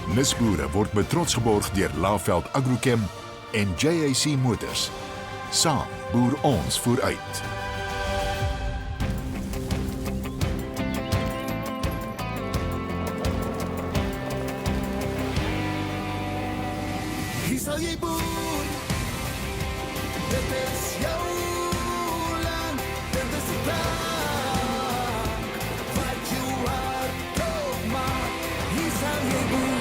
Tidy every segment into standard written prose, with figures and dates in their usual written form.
Nisboere word met trots geborg deur Laveld Agrochem en JAC Motors. Saam boer ons vooruit. Hier sal jy boer, dit is jou land, dit is die plek, wat jou hart dood maak, hier sal jy boer.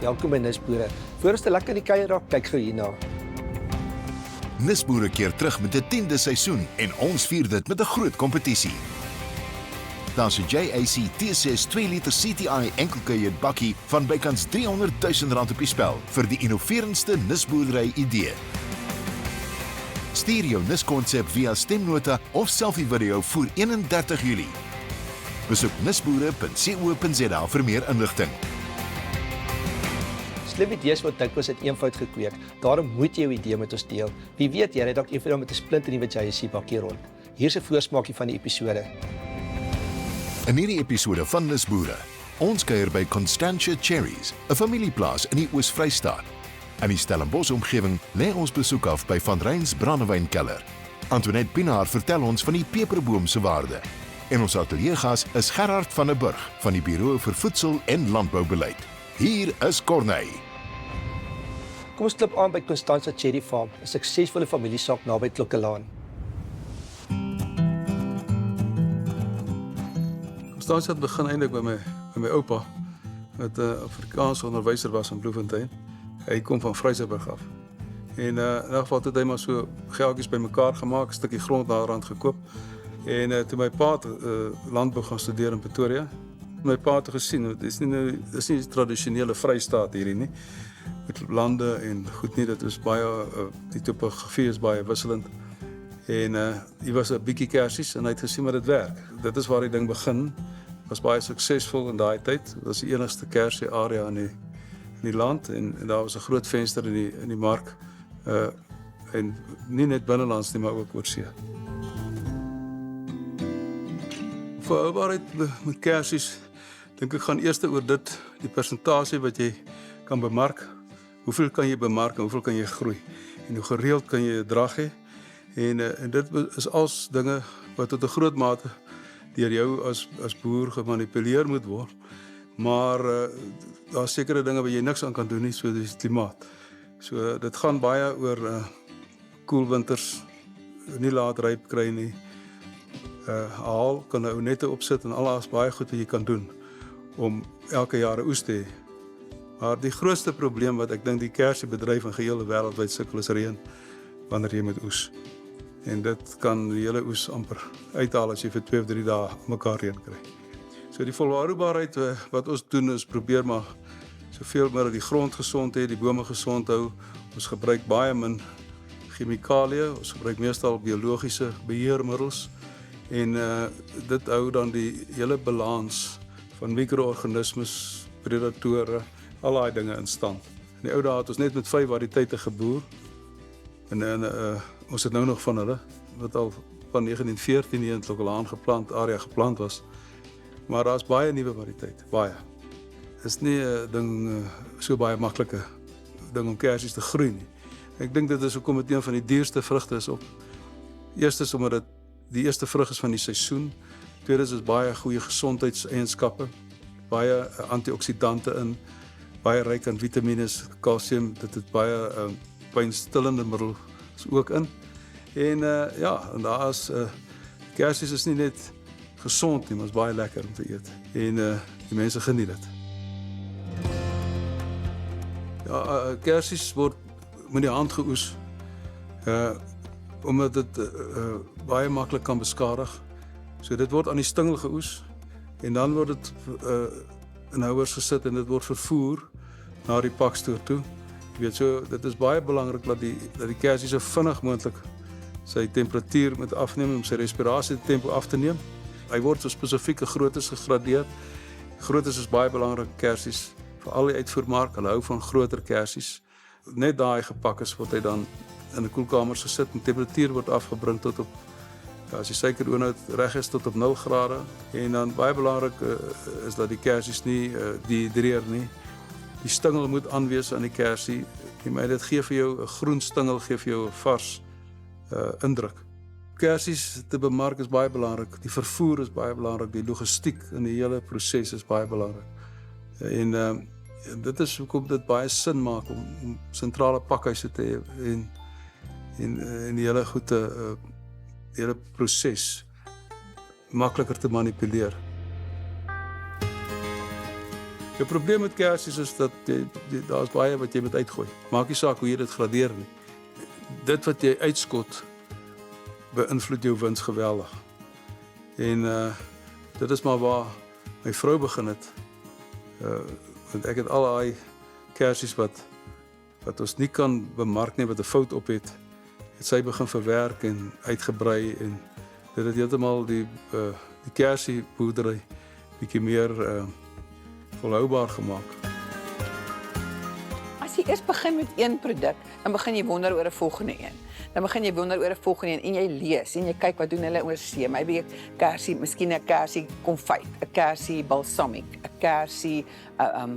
Welkom by Nisboere. Voor ons te lekker in die kuier raak, kyk gou hierna. Nisboere keer terug met 'n 10de seisoen en ons vier dit met 'n groot kompetisie. Daar's 'n JAC T6 2 liter CTI enkelkuier bakkie van bykans R300 000 op die spel vir die innoverendste nisboerdery idee. Stuur jou niskonsep via stemnota of selfie video voor 31 Julie. Besoek nisboere.co.za vir meer inligting. Slim idees word dikwels uit eenvoud gekweek. Daarom moet jy jou idee met ons deel. Wie weet, jy ry dalk eendag met 'n splinternuwe JAC bakkie rond. Hier's 'n voorsmaakie van die episode. In hierdie episode van Nisboere, ons kuier by Constantia Cherries, 'n familieplaas in die Oos-Vrystaat. In die Stellenbosch omgewing lê ons besoek af by Van Reyns Brandewynkelder. Antoinette Pinaar vertel ons van die peperboom se waarde. En ons ateljeegas is Gerard van der Burg van die Buro vir Voedsel en Landboubeleid. Hier is Corneille. Kom ons klip aan by Constantia Cherry Farm, 'n suksesvolle familiesaak naby Klokkelaan. Constantia het begin eintlik by my oupa, wat 'n Afrikaanse onderwyser was in Bloemfontein. Hy kom van Vryseburg af. En in 'n geval het hy maar so geldjies bymekaar gemaak, 'n stukkie grond daarrand gekoop. En toe my pa landbou gaan studeer in Pretoria, my pa het gesien, dit is nie die tradisionele Vrystaat hierdie nie. Met lande en goed nie, dit is baie die topografie is baie wisselend. En hier was 'n bietjie kersies en hy het gesien maar dit werk. Dit is waar die ding begin. Was baie suksesvol in daai tyd. Dit was die enigste kersie area in die land en daar was 'n groot venster in die mark. En nie net binnelands nie, maar ook oorsee. Volhoubaarheid met kersies, dink ek gaan eers oor dit, die persentasie wat jy kan bemark. Hoeveel kan jy bemark en hoeveel kan jy groei? En hoe gereeld kan jy 'n drag hê? En dit is als dinge wat tot 'n groot mate deur jou as boer gemanipuleer moet word. Maar daar is sekere dinge wat jy niks aan kan doen nie, so dis klimaat. So dit gaan baie oor koel winters, nie laat ryp kry nie. Haal kan 'n ou nette opsit en alles baie goed wat jy kan doen om elke jaar 'n oes te hê. Maar die grootste probleem wat ek dink die kersiebedryf in gehele wêreldwyd sukkel is reën wanneer jy moet oes. En dit kan die hele oes amper uithaal as jy vir 2 of 3 dae mekaar reën kry. So die volhoubaarheid wat ons doen is probeer maar soveel meer die grond gesond hê, die bome gesond hou. Ons gebruik baie min chemikalieë, ons gebruik meestal biologiese beheermiddels en dit hou dan die hele balans van mikroorganismes, predatore, al daai dinge in stand. In die ou dae het ons net met 5 variëteite geboer. En ons het nou nog van hulle wat al van 1914 hier in Klokkelaan area geplant was. Maar daar's baie nuwe variëteite, baie. Is nie 'n ding so baie maklike ding om kersies te groei nie. Ek dink dit is hoekom dit een van die duurste vrugte is op. Eerstens omdat dit die eerste vrug is van die seisoen. Tweedens is baie goeie gesondheidseienskappe, baie antioksidante in, baie ryk aan vitamiene, kalsium, dit het baie pynstillende middel is ook in. En en daar is kersies is nie net gesond nie, maar is baie lekker om te eet. En die mense geniet dit. Ja, kersies word met die hand geoes, omdat dit baie maklik kan beskadig. So dit word aan die stingel geoes en dan word dit in houers gesit en dit word vervoer na die pakstoor toe. Jy weet so, dit is baie belangrik dat die kersie so vinnig moontlik sy temperatuur moet afneem om sy respirasie tempo af te neem. Hy word so spesifieke groottes gegradeer. Groottes is baie belangrik kersies vir al die uitvoermark. Hulle hou van groter kersies. Net daai gepak is word hy dan in 'n koelkamer gesit en temperatuur word afgebring tot op As die suikerinhoud reg is tot op 0 grade en dan baie belangrik is dat die kersies nie dehydreer nie. Die stingel moet aanwees aan die kersie. Maar dit gee vir jou 'n groen stingel, gee vir jou 'n vars indruk. Kersies te bemark is baie belangrik. Die vervoer is baie belangrik. Die logistiek in die hele proses is baie belangrik. En dit is hoekom dit baie sin maak om sentrale pakhuise te hê en die hele goede die hele proses makliker te manipuleer. Die probleem met kersies is dat daar is baie wat jy moet uitgooi. Maak nie saak hoe jy dit gradeer nie. Dit wat jy uitskot beïnvloed jou wins geweldig. En dit is maar waar my vrou begin het. Want ek het al daai kersies wat ons nie kan bemark nie, wat 'n fout op het sy begin verwerk en uitgebrei en dit het heeltemal die kersieboerdery bietjie meer volhoubaar gemaak. As jy eers begin met een produk, dan begin jy wonder oor 'n volgende een. Dan begin jy wonder oor 'n volgende een en jy lees en jy kyk wat doen hulle oor see. Maybe 'n kersie, miskien 'n kersie konfyt, 'n kersie balsamic, 'n kersie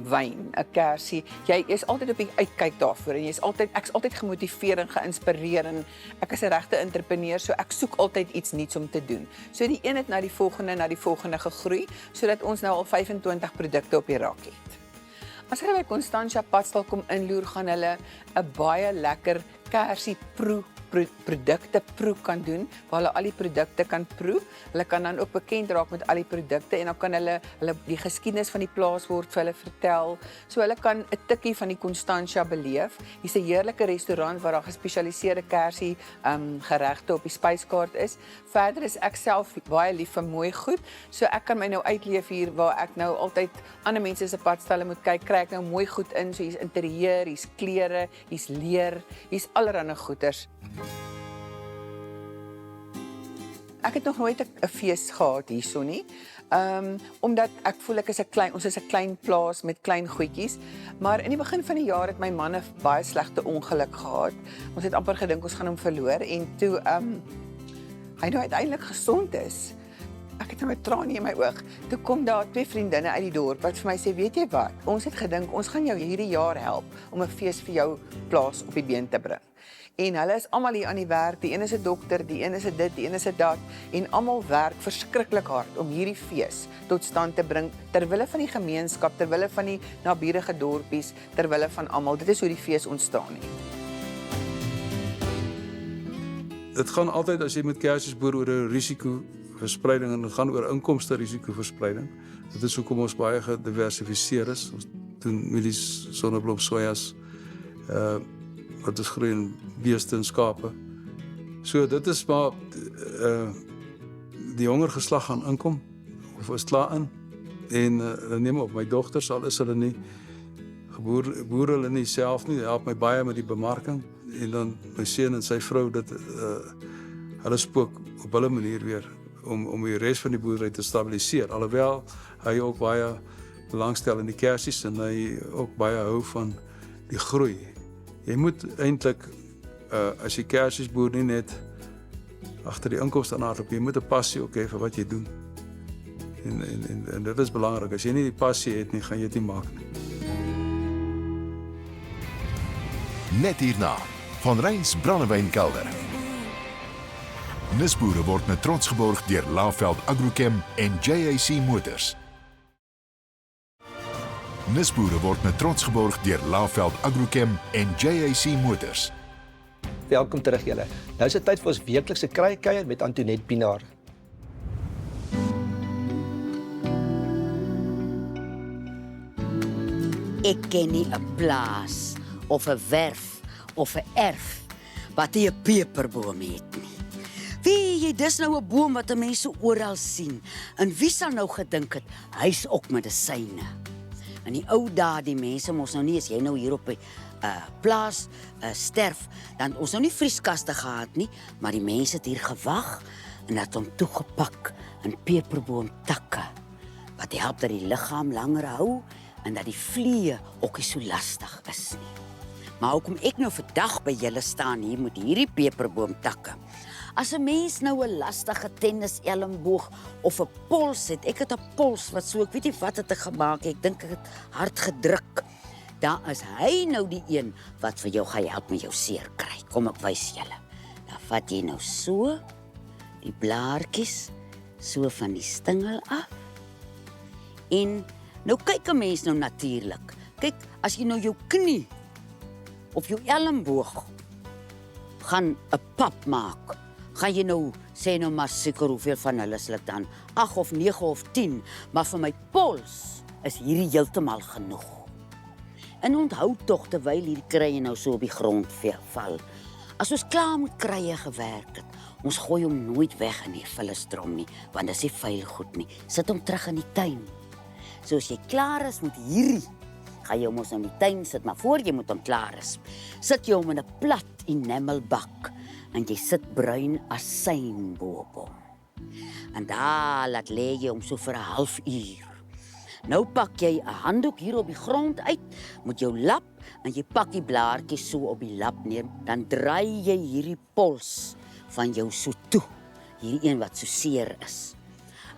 wyn, 'n kersie. Jy is altyd op die uitkyk daarvoor en ek's altyd gemotiveer en geïnspireer en ek is 'n regte entrepreneur, so ek soek altyd iets nuuts om te doen. So die een het na die volgende gegroei sodat ons nou al 25 produkte op die rak het. As hulle by Constantia Padstal kom inloer, gaan hulle 'n baie lekker kersie produkte proe kan doen, waar hulle al die produkte kan proe. Hulle kan dan ook bekend raak met al die produkte en dan kan hulle die geskiedenis van die plaas word vir hulle vertel. So hulle kan 'n tikkie van die Constantia beleef. Hier's 'n heerlike restaurant waar daar gespesialiseerde kersie geregte op die spyskaart is. Verder is ek self baie lief vir mooi goed, so ek kan my nou uitleef hier waar ek nou altyd ander mense se padstalle moet kyk, kry ek nou mooi goed in, so hier's interieur, hier's klere, hier's leer, hier's allerlei goeders. Ek het nog nooit 'n fees gehad hierso nie. Omdat ek voel ons is 'n klein plaas met klein goedjies, maar in die begin van die jaar het my man 'n baie slegte ongeluk gehad. Ons het amper gedink ons gaan hom verloor en toe hy nou uiteindelik gesond is. Ek het nou 'n traanie in my oog. Toe kom daar 2 vriendinne uit die dorp wat vir my sê, weet jy wat? Ons het gedink ons gaan jou hierdie jaar help om 'n fees vir jou plaas op die been te bring. En hulle is almal hier aan die werk, die een is 'n dokter, die een is 'n dit, die een is 'n dat, en almal werk verskriklik hard om hierdie fees tot stand te bring, terwille van die gemeenskap, terwille van die naburige dorpies, terwille van almal. Dit is hoe die fees ontstaan het. Dit gaan altyd, as jy met kersies boer, oor 'n risikoverspreiding en dit gaan oor inkomste risikoverspreiding. Dit is hoekom ons baie gediversifiseer is. Ons doen mielies, sonneblom, sojas, wat is groei in beeste en skape. So dit is maar die jonger geslag gaan inkom, of is klaar in, en hulle neem op, my dogters, al is hulle nie, boer hulle nie self nie, help my baie met die bemarking, en dan my seun en sy vrou, hulle spook op hulle manier weer, om die res van die boerdery te stabiliseer, alhoewel hy ook baie belangstel in die kersies, en hy ook baie hou van die groei. Jy moet eintlik, as jy kersies boer, nie net agter die inkomste aanhardloop, jy moet 'n passie ook hê vir wat jy doen. En dit is belangrik. As jy nie die passie het nie, gaan jy dit nie maak nie. Net hierna, Van Reyns Brandewijnkelder. Nisboere word met trots geborg deur Laveld Agrochem en JAC Motors. Nisboere word met trots geborg deur Laveld Agrochem en JAC Motors. Welkom terug julle. Nou is dit tyd vir ons weeklikse Kraaikuier met Antoinette Pinaar. Ek ken nie 'n plaas of 'n werf of 'n erf wat nie 'n peperboom het nie. Wie jy dis nou 'n boom wat mense oral sien. En wie sal nou gedink het hy's ook medisyne? In die ou dae die mense mos nou nie, as jy nou hier op 'n plaas sterf, dan ons nou nie vrieskaste gehad nie, maar die mense het hier gewag en het hom toegepak in peperboomtakke wat help dat die liggaam langer hou en dat die vliee ook nie so lastig is nie. Maar hoekom ek nou vandag by julle staan hier met hierdie peperboomtakke? As 'n mens nou 'n lastige tennis elmboog of 'n pols het, ek het 'n pols wat so, ek weet nie wat het ek gemaak het, ek dink ek het hard gedruk. Dan is hy nou die een wat vir jou gaan help met jou seer kry. Kom ek wys julle. Dan vat jy nou so die blaartjies so van die stingel af. En nou kyk 'n mens nou natuurlik. Kyk, as jy nou jou knie of jou elmboog gaan 'n pap maak, gaan jy nou sê nou maar seker hoeveel van hulle sal ek dan 8 of 9 of 10, maar vir my pols is hierdie heeltemal genoeg. En onthou tog terwyl hierdie krye nou so op die grond val. As ons klaar met krye gewerk het, ons gooi hom nooit weg in die vullisdrom nie, want dit is nie vuil goed nie. Sit hom terug in die tuin. So as jy klaar is met hierdie, gaan jy hom ons in die tuin sit, maar voor jy met hom klaar is, sit jy hom in 'n plat enamelbak en jy sit bruin asyn bo-op hom. En daar laat lê jy hom so vir 'n halfuur. Nou pak jy 'n handdoek hier op die grond uit met jou lap en jy pak die blaartjies so op die lap neer, dan draai jy hierdie pols van jou so toe, hierdie een wat so seer is.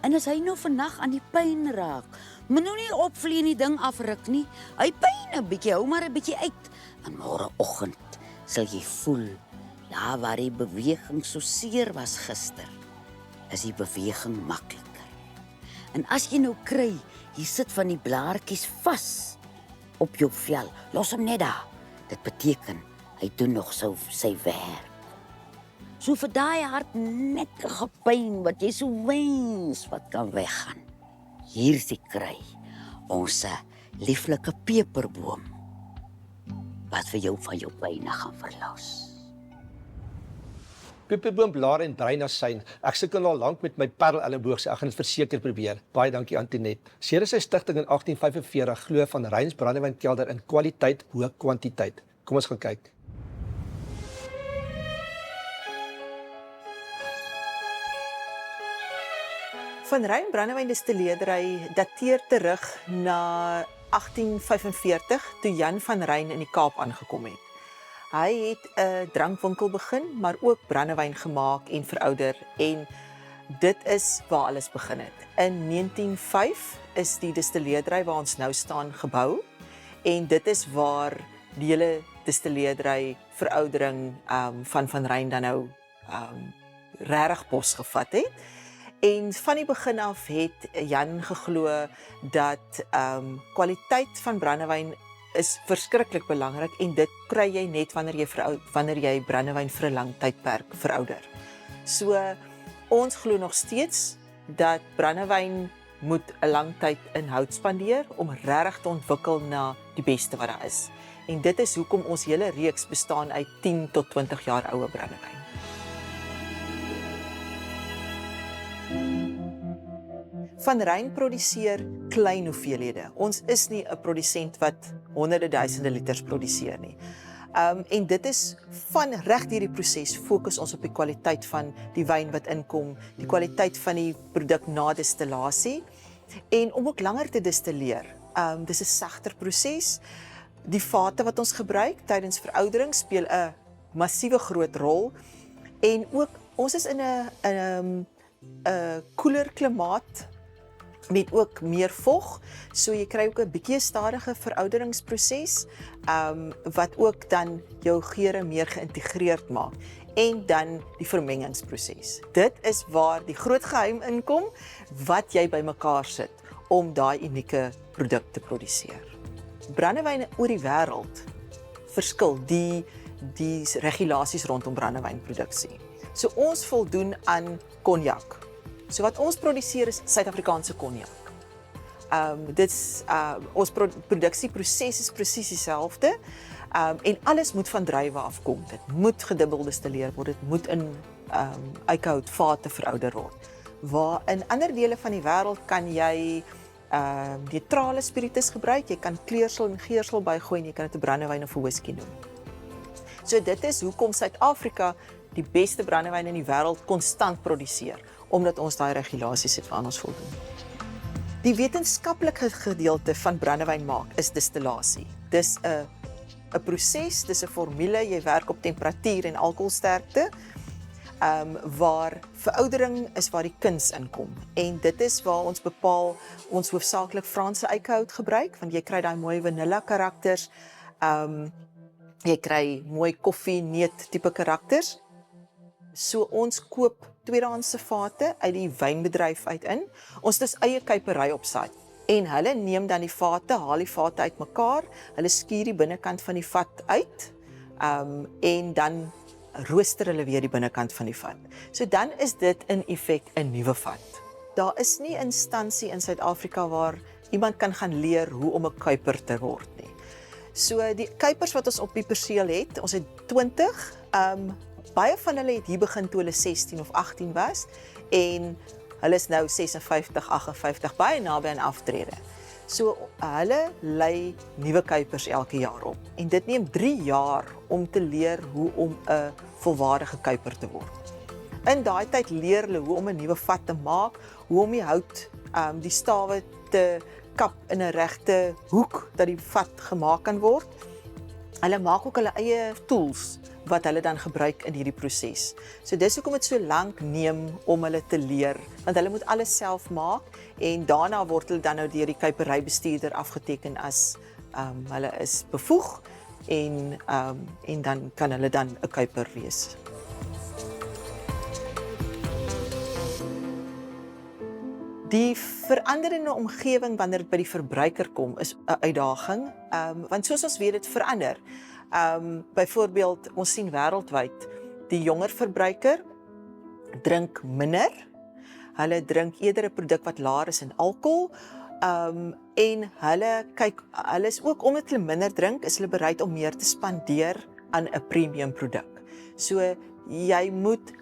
En as hy nou vannag aan die pyn raak, moet nou nie opvlie en die ding afruk nie. Hy pyn 'n bietjie, hou maar 'n bietjie uit. En môreoggend sal jy voel, daar waar die beweging so seer was gister, is die beweging makliker. En as jy nou kry, hier sit van die blaartjies vas op jou vel, los hom net daar. Dit beteken, hy doen nog sy werk. So vir daai hardnekkige pyn wat jy so wens wat kan weggaan. Hier is die kry, ons lieflike peperboom, wat vir jou van jou pyne gaan verlos. Peperboomblare en bruinasyn. Ek sukkel al lank met my parelelmboog, so ek gaan dit verseker probeer. Baie dankie Antoinette. Sedert sy stigting in 1845 glo Van Rhyns brandewynkelder in kwaliteit bo kwantiteit. Kom ons gaan kyk. Van Ryn brandewyndistilleerdery dateer terug na 1845 toe Jan van Ryn in die Kaap aangekom het. Hy het 'n drankwinkel begin, maar ook brandewyn gemaak en verouder en dit is waar alles begin het. In 1905 is die distilleerdery waar ons nou staan gebou en dit is waar die hele distilleerdery veroudering van Ryn dan nou regtig pos gevat het. En van die begin af het Jan geglo dat kwaliteit van brandewyn is verskriklik belangrik en dit kry jy net wanneer jy brandewyn vir 'n lang tydperk verouder. So ons glo nog steeds dat brandewyn moet 'n lang tyd in hout spandeer om regtig te ontwikkel na die beste wat daar is. En dit is hoekom ons hele reeks bestaan uit 10 tot 20 jaar oue brandewyn. Van Ryn produseer klein hoeveelhede. Ons is nie 'n produsent wat honderde duisende liters produseer nie. En dit is van reg deur die proses fokus ons op die kwaliteit van die wyn wat inkom, die kwaliteit van die produk na distillasie en om ook langer te distilleer. Dis 'n sagter proses. Die vate wat ons gebruik tydens veroudering speel 'n massiewe groot rol en ook ons is in 'n koeler klimaat met ook meer vog, so jy kry ook 'n bietjie stadige verouderingsproses wat ook dan jou geure meer geïntegreerd maak en dan die vermengingsproses. Dit is waar die groot geheim inkom wat jy bymekaar sit om daai unieke produk te produseer. Brandewyne oor die wêreld verskil die regulasies rondom brandewynproduksie. So ons voldoen aan konjak. So wat ons produseer is Suid-Afrikaanse konjak. Ons produksieproses is presies dieselfde en alles moet van druiwe afkom. Dit moet gedubbel distilleer word, dit moet in eikenhoutvate verouder word. Waar in ander dele van die wêreld kan jy neutrale spiritus gebruik, jy kan kleursel en geursel bygooi en jy kan dit 'n brandewyn of 'n whisky noem. So dit is hoekom Suid-Afrika die beste brandewyn in die wêreld konstant produseer, omdat ons daai regulasies het waaraan ons voldoen. Die wetenskaplike gedeelte van brandewyn maak is distillasie. Dis 'n proses, dis 'n formule, jy werk op temperatuur en alkoholsterkte. waar veroudering is waar die kuns inkom. En dit is waar ons bepaal ons hoofsaaklik Franse eikehout gebruik, want jy kry daai mooi vanilla karakters, jy kry mooi koffie, neut tipe karakters. So ons koop tweedehandse vate uit die wynbedryf uit in. Ons het eie kuipery op site. En hulle neem dan die vate, haal die vate uit mekaar, hulle skuur die binnekant van die vat uit, en dan rooster hulle weer die binnekant van die vat. So dan is dit in effek 'n nuwe vat. Daar is nie 'n instansie in Suid-Afrika waar iemand kan gaan leer hoe om 'n kuiper te word nie. So die kuipers wat ons op die perseel het, ons het 20, baie van hulle het hier begin toe hulle 16 of 18 was en hulle is nou 56, 58, baie naby aan aftrede. So hulle lei nuwe kuipers elke jaar op. En dit neem 3 jaar om te leer hoe om 'n volwaardige kuiper te word. In daai tyd leer hulle hoe om 'n nuwe vat te maak, hoe om die hout, die stawe te kap in 'n regte hoek dat die vat gemaak kan word. Hulle maak ook hulle eie tools wat hulle dan gebruik in hierdie proses. So dis hoekom dit so lank neem om hulle te leer, want hulle moet alles self maak en daarna word hulle dan nou deur die kuiperybestuurder afgeteken as hulle is bevoeg en dan kan hulle dan 'n kuiper wees. Die veranderende omgewing wanneer dit by die verbruiker kom is 'n uitdaging, want soos ons weet dit verander. Byvoorbeeld, ons sien wêreldwyd, die jonger verbruiker drink minder, hulle drink eerder 'n produk wat laer is in alkohol, en hulle is ook, omdat hulle minder drink, is hulle bereid om meer te spandeer aan 'n premium produk. So, jy moet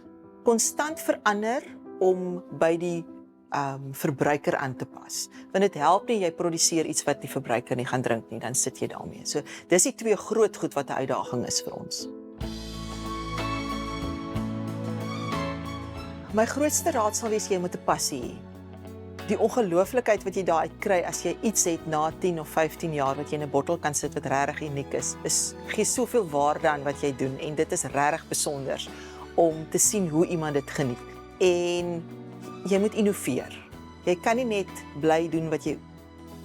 konstant verander om by die verbruiker aan te pas. Want dit help nie, jy produseer iets wat die verbruiker nie gaan drink nie, dan sit jy daarmee. So, dis die 2 groot goed wat 'n uitdaging is vir ons. My grootste raad sal wees, jy moet 'n passie hê. Die ongelooflikheid wat jy daaruit kry as jy iets het na 10 of 15 jaar wat jy in 'n bottel kan sit wat regtig uniek is gee soveel waarde aan wat jy doen en dit is regtig besonder om te sien hoe iemand dit geniet. En jy moet innoveer. Jy kan nie net bly doen wat jy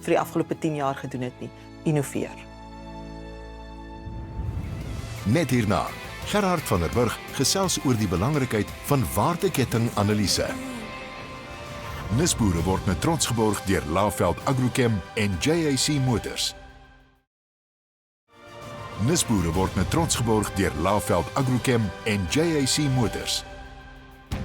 vir die afgelope 10 jaar gedoen het nie. Innoveer. Net hierna, Gerhard van der Burg gesels oor die belangrikheid van waardeketting-analise. Nisboere word met trots geborg deur Laveld Agrochem en JAC Motors. Nisboere word met trots geborg deur Laveld Agrochem en JAC Motors.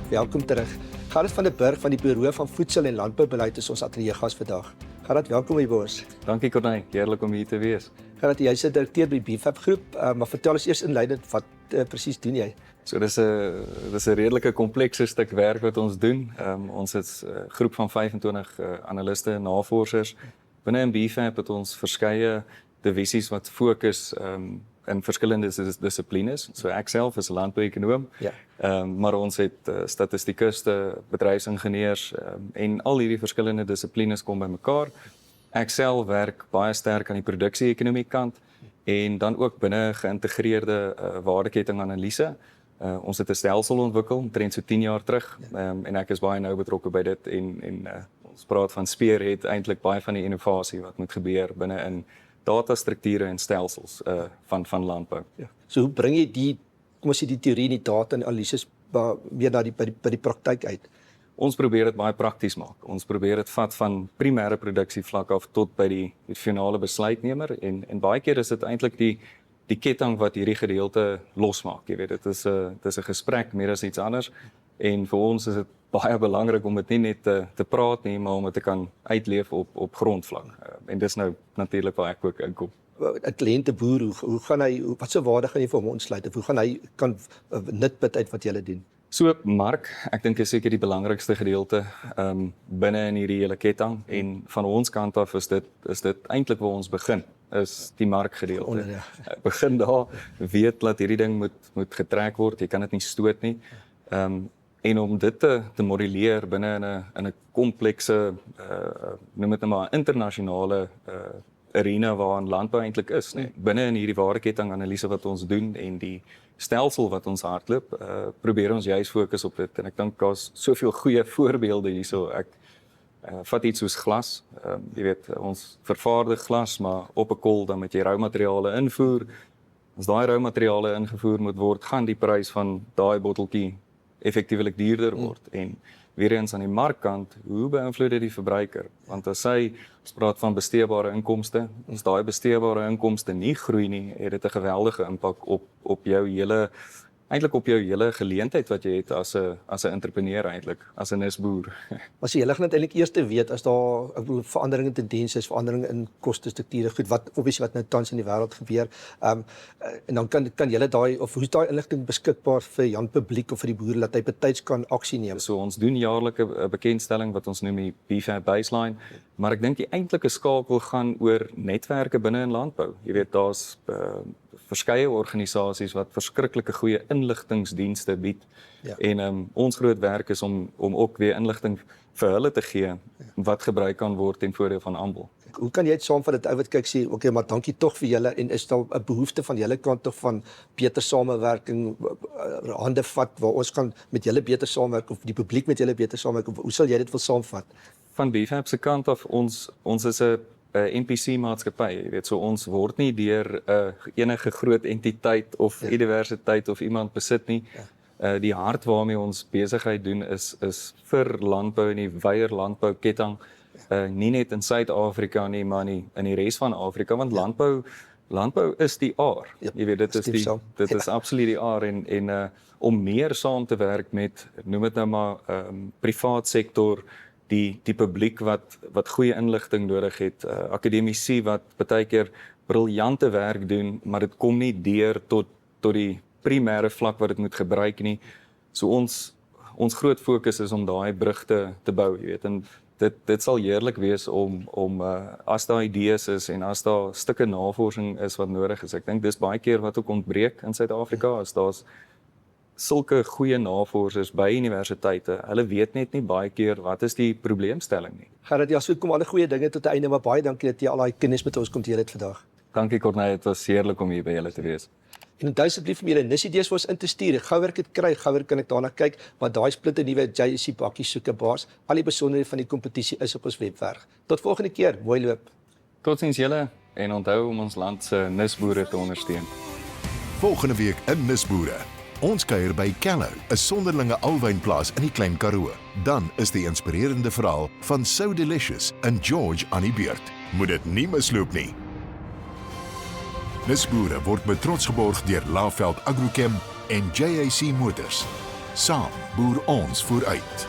Welkom terug. Gerhard van der Burg van die Buro van Voedsel en Landboubeleid is ons ateljeegas vandag. Gerhard, welkom hier by ons. Dankie Corneille, heerlik om hier te wees. Gerhard, jy is direkteur by BFAP groep, maar vertel ons eers inleidend wat presies doen jy? So dis 'n redelike komplekse stuk werk wat ons doen. Ons is 'n groep van 25 analiste en navorsers. Binne in BFAP het ons verskeie divisies wat fokus in verskillende dissiplines. So ek self is 'n landbouekonoom. Ja. Maar ons het statistikuste, bedryfsingenieurs en al hierdie verskillende dissiplines kom bymekaar. Ek self werk baie sterk aan die produksie-ekonomie kant en dan ook binne geïntegreerde waardeketting-analise. Ons het 'n stelsel ontwikkel omtrent so 10 jaar terug en ek is baie nou betrokke by dit en ons praat van spearhead eintlik baie van die innovasie wat moet gebeur binne in datastrukture en stelsels van landbou. Ja. So hoe bring jy die, kom ons sê die teorie en die data en analises meer na by die praktyk uit? Ons probeer dit baie prakties maak. Ons probeer dit vat van primêre produksievlak af tot by die finale besluitnemer en baie keer is dit eintlik die ketting wat hierdie gedeelte losmaak. Jy weet, dit is 'n gesprek meer as iets anders en vir ons is dit baie belangrik om dit nie net te praat nie, maar om dit te kan uitleef op grondvlak. En dis nou natuurlik waar ek ook inkom. 'n kliënteboer, hoe gaan hy, wat so waarde gaan jy vir hom ontsluit? Of hoe gaan hy kan nutput uit wat jy doen? So mark, ek dink is seker die belangrikste gedeelte binne in hierdie hele ketting en van ons kant af is dit eintlik waar ons begin, is die markgedeelte. Ja. Begin daar, weet dat hierdie ding moet getrek word, jy kan dit nie stoot nie. En om dit te modelleer binne in 'n komplekse noem dit nou maar internasionale arena waarin landbou eintlik is, nee. Binne in hierdie waardeketting-analise wat ons doen en die stelsel wat ons hardloop, probeer ons juis fokus op dit en ek dink daar's soveel goeie voorbeelde hierso. Ek vat iets soos glas, jy weet, ons vervaardig glas, maar op 'n kol dan moet jy roumateriale invoer. As daai roumateriale ingevoer moet word, gaan die prys van daai botteltjie effektiewelik duurder word. En weer eens aan die markkant, hoe beïnvloed dit die verbruiker? Want as ons praat van besteedbare inkomste, as daai besteedbare inkomste nie groei nie, het dit 'n geweldige impak op jou hele eintlik op jou hele geleentheid wat jy het as 'n entrepreneur eintlik, as 'n nisboer. Maar jy lig net eintlik eers te weet as daar, ek bedoel, veranderinge in tendense is, veranderinge in kostestrukture, goed, wat obviously wat nou tans in die wêreld gebeur. En dan kan julle daai of hoe is daai inligting beskikbaar vir Jan publiek of vir die boere dat hy betyds kan aksie neem? So ons doen jaarlik 'n bekendstelling wat ons noem die BFAP baseline, maar ek dink die eintlike skakel gaan oor netwerke binne in landbou. Jy weet, daar's verskeie organisasies wat verskriklike goeie inligtingsdienste bied. Ja. En ons groot werk is om ook weer inligting vir hulle te gee wat gebruik kan word ten voordeel van almal. Hoe kan jy dit saamvat dat ou wat kyk sê, okay, maar dankie tog vir julle en is daar 'n behoefte van julle kant tog van beter samewerking, hande vat waar ons kan met julle beter saamwerk of die publiek met julle beter saamwerk, of hoe sal jy dit wil saamvat? Van BFAP se kant af, ons is 'n NPC maatskappy, jy weet, so ons word nie deur enige groot entiteit of universiteit of iemand besit nie. Die hart waarmee ons besigheid doen is vir landbou en die wyeer landbouketting, nie net in Suid-Afrika nie, maar in die res van Afrika, want landbou is die aar. Jy weet, dit is absoluut die aar en om meer saam te werk met, noem dit nou maar, privaat sektor, die publiek wat goeie inligting nodig het, akademici wat baie keer briljante werk doen, maar dit kom nie deur tot die primêre vlak wat dit moet gebruik nie. So ons groot fokus is om daai brug te bou, jy weet, en dit sal heerlik wees om as daar idees is en as daar stukke navorsing is wat nodig is. Ek dink dis baie keer wat ook ontbreek in Suid-Afrika, as daar's sulke goeie navorsers by universiteite. Hulle weet net nie baie keer wat is die probleemstelling nie. Gerard, ja, so kom alle goeie dinge tot 'n einde, maar baie dankie dat jy al daai kennis met ons kom deel het vandag. Dankie Corneille, dit was heerlik om hier by julle te wees. En onthou asseblief om julle nissidees vir ons in te stuur. Gouer ek dit kry, gouer kan ek daarna kyk, maar daai splitte nuwe JSC bakkie soeke baas. Al die besonderhede van die kompetisie is op ons webwerf. Tot volgende keer, mooi loop. Totsiens julle en onthou om ons land se nisboere te ondersteun. Volgende week in Nisboere. Ons kuier by Callow, 'n sonderlinge alwynplaas in die Klein Karoo. Dan is die inspirerende verhaal van So Delicious en George aan die beurt. Moet dit nie misloop nie. Nisboere word met trots geborg deur Laveld Agrochem en JAC Motors. Saam boer ons vooruit.